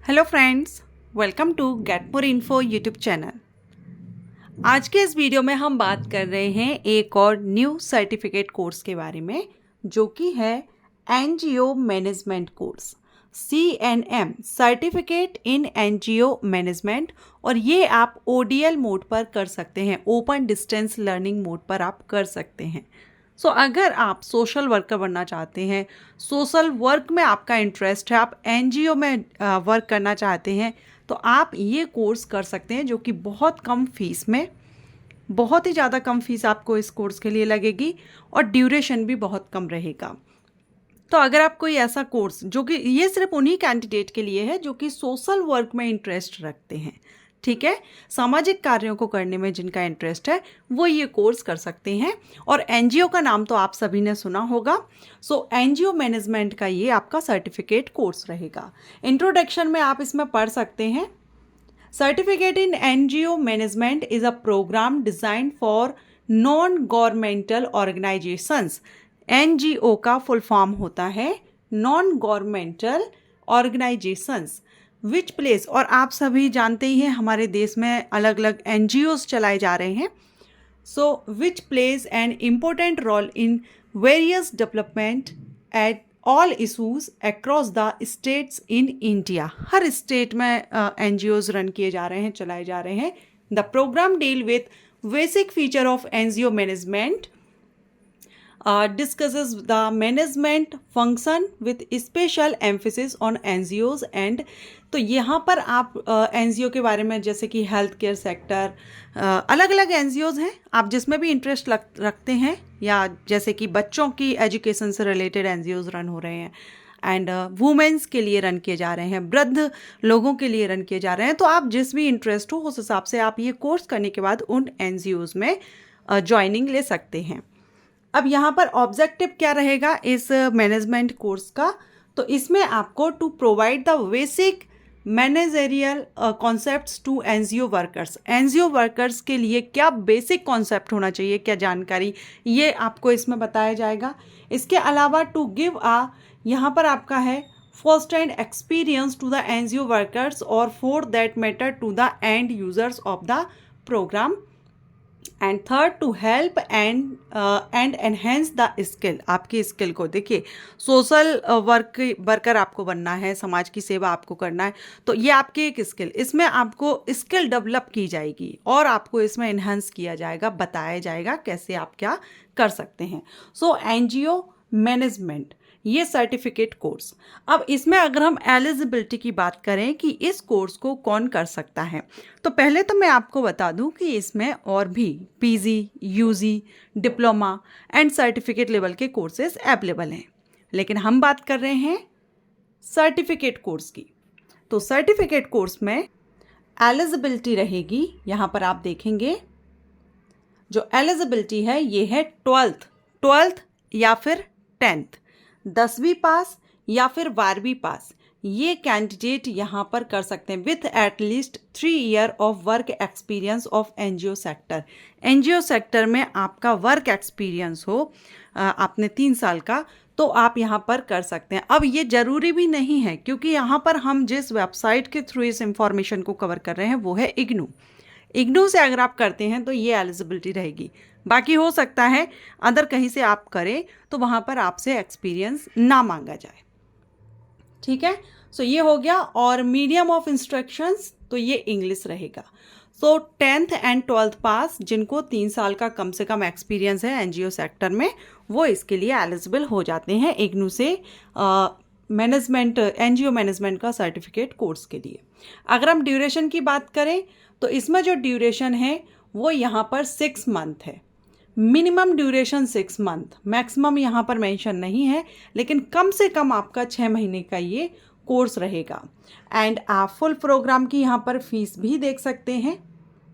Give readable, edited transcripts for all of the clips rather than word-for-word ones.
Hello friends, welcome to get more info YouTube channel. आज के इस वीडियो में हम बात कर रहे हैं एक और न्यू सर्टिफिकेट कोर्स के बारे में, जो कि है NGO management course, CNM, certificate in NGO management. और ये आप ODL मोड पर कर सकते हैं, ओपन डिस्टेंस लर्निंग मोड पर आप कर सकते हैं। अगर आप सोशल वर्कर बनना चाहते हैं, सोशल वर्क में आपका इंटरेस्ट है, आप एनजीओ में वर्क करना चाहते हैं, तो आप ये कोर्स कर सकते हैं, जो कि बहुत कम फीस में, बहुत ही ज़्यादा कम फीस आपको इस कोर्स के लिए लगेगी और ड्यूरेशन भी बहुत कम रहेगा। तो अगर आप कोई ऐसा कोर्स, जो कि ये सिर्फ उन्हीं कैंडिडेट के लिए है जो कि सोशल वर्क में इंटरेस्ट रखते हैं, ठीक है, सामाजिक कार्यों को करने में जिनका इंटरेस्ट है, वो ये कोर्स कर सकते हैं। और एनजीओ का नाम तो आप सभी ने सुना होगा। एनजीओ मैनेजमेंट का ये आपका सर्टिफिकेट कोर्स रहेगा। इंट्रोडक्शन में आप इसमें पढ़ सकते हैं, certificate in NGO management is a programme design for non governmental organisations. NGO का फुल फॉर्म होता है non governmental organisations which place. और आप सभी जानते ही हैं हमारे देश में अलग अलग एनजीओज चलाए जा रहे हैं। Which plays an important role in various development at all issues across the states in India. हर स्टेट में एनजीओज रन किए जा रहे हैं, चलाए जा रहे हैं। The programme deal with basic feature of NGO management, discusses the management function with special emphasis on NGOs and। तो यहाँ पर आप NGO के बारे में, जैसे कि हेल्थ केयर सेक्टर, अलग अलग NGOs हैं, आप जिसमें भी इंटरेस्ट रखते हैं, या जैसे कि बच्चों की एजुकेशन से रिलेटेड NGOs रन हो रहे हैं, एंड वुमेन्स के लिए रन किए जा रहे हैं, वृद्ध लोगों के लिए रन किए जा रहे हैं। तो आप जिस भी इंटरेस्ट हो, उस हिसाब से आप ये कोर्स करने के बाद उन NGOs में ज्वाइनिंग ले सकते हैं। अब यहाँ पर ऑब्जेक्टिव क्या रहेगा इस मैनेजमेंट कोर्स का? तो इसमें आपको to provide the basic managerial concepts to NGO workers. NGO workers के लिए क्या बेसिक कॉन्सेप्ट होना चाहिए, क्या जानकारी, ये आपको इसमें बताया जाएगा। इसके अलावा टू गिव यहाँ पर आपका है first hand experience to the NGO workers और for that matter to the end users of the programme. And third, to help and enhance the skill. आपकी स्किल को देखिए, सोशल वर्कर आपको बनना है, समाज की सेवा आपको करना है, तो ये आपकी एक स्किल, इसमें आपको स्किल डेवलप की जाएगी और आपको इसमें एनहेंस किया जाएगा, बताया जाएगा कैसे आप क्या कर सकते हैं। एनजीओ मैनेजमेंट, ये सर्टिफिकेट कोर्स। अब इसमें अगर हम एलिजिबिलिटी की बात करें कि इस कोर्स को कौन कर सकता है, तो पहले तो मैं आपको बता दूं कि इसमें और भी PG, UG, diploma and certificate level के कोर्सेज अवेलेबल हैं, लेकिन हम बात कर रहे हैं सर्टिफिकेट कोर्स की। तो सर्टिफिकेट कोर्स में एलिजिबिलिटी रहेगी, यहाँ पर आप देखेंगे जो एलिजिबिलिटी है ये है 12th या फिर 10th, 10वीं पास या फिर 12वीं पास, ये कैंडिडेट यहाँ पर कर सकते हैं with at least 3 year of work experience of NGO sector. NGO sector में आपका वर्क एक्सपीरियंस हो, आपने 3 साल का, तो आप यहाँ पर कर सकते हैं। अब ये ज़रूरी भी नहीं है, क्योंकि यहाँ पर हम जिस वेबसाइट के थ्रू इस इंफॉर्मेशन को कवर कर रहे हैं वो है इग्नू से अगर आप करते हैं तो ये एलिजिबिलिटी रहेगी। बाकी हो सकता है अदर कहीं से आप करें तो वहाँ पर आपसे एक्सपीरियंस ना मांगा जाए, ठीक है। ये हो गया। और मीडियम ऑफ इंस्ट्रक्शंस, तो ये इंग्लिश रहेगा। 10th एंड 12th पास, जिनको 3 साल का कम से कम एक्सपीरियंस है एनजीओ सेक्टर में, वो इसके लिए एलिजिबल हो जाते हैं इग्नू से मैनेजमेंट, एनजीओ मैनेजमेंट का सर्टिफिकेट कोर्स के लिए। अगर हम ड्यूरेशन की बात करें तो इसमें जो ड्यूरेशन है वो यहाँ पर 6 मंथ है। मिनिमम ड्यूरेशन 6 मंथ, मैक्सिमम यहाँ पर मेंशन नहीं है, लेकिन कम से कम आपका 6 महीने का ये कोर्स रहेगा। एंड आप फुल प्रोग्राम की यहाँ पर फीस भी देख सकते हैं,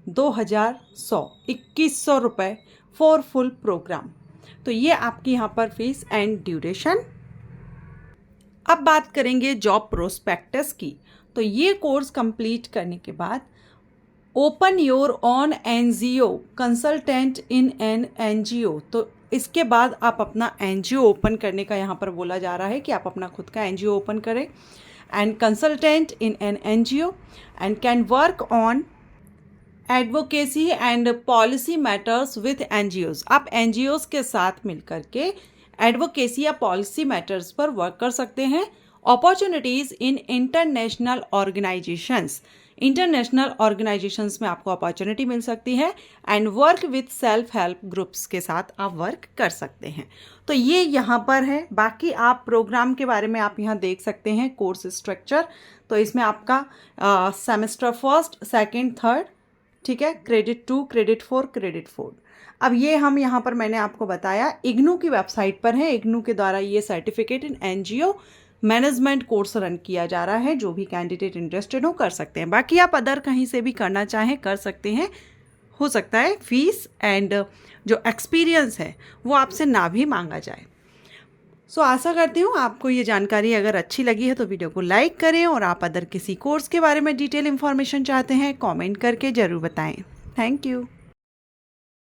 2100 रुपये फॉर फुल प्रोग्राम। तो ये आपकी यहाँ पर फीस एंड ड्यूरेशन। अब बात करेंगे जॉब प्रोस्पेक्टस की। तो ये कोर्स कंप्लीट करने के बाद open your on NGO consultant in an NGO, तो इसके बाद आप अपना एनजीओ ओपन करने का यहाँ पर बोला जा रहा है कि आप अपना खुद का एनजीओ ओपन करें। and consultant in an NGO and can work on advocacy and policy matters with NGOs। आप NGOs के साथ मिलकर के एडवोकेसी या पॉलिसी मैटर्स पर वर्क कर सकते हैं। Opportunities in international organisations, international organisations में आपको अपॉर्चुनिटी मिल सकती है। And work with self help groups के साथ आप वर्क कर सकते हैं। तो ये यहाँ पर है। बाकी आप प्रोग्राम के बारे में आप यहाँ देख सकते हैं कोर्स स्ट्रक्चर। तो इसमें आपका सेमेस्टर फर्स्ट, सेकेंड, थर्ड, ठीक है, क्रेडिट 2, क्रेडिट 4, क्रेडिट 4। अब ये हम यहाँ पर मैंने आपको बताया इग्नू की वेबसाइट पर है। इग्नू के द्वारा ये certificate in NGO management course run किया जा रहा है। जो भी कैंडिडेट इंटरेस्टेड हो कर सकते हैं। बाकी आप अदर कहीं से भी करना चाहें कर सकते हैं। हो सकता है फीस एंड जो एक्सपीरियंस है वो आपसे ना भी मांगा जाए। सो आशा करती हूँ आपको ये जानकारी अगर अच्छी लगी है तो वीडियो को लाइक करें, और आप अदर किसी कोर्स के बारे में डिटेल इन्फॉर्मेशन चाहते हैं कमेंट करके ज़रूर बताएं। Thank you.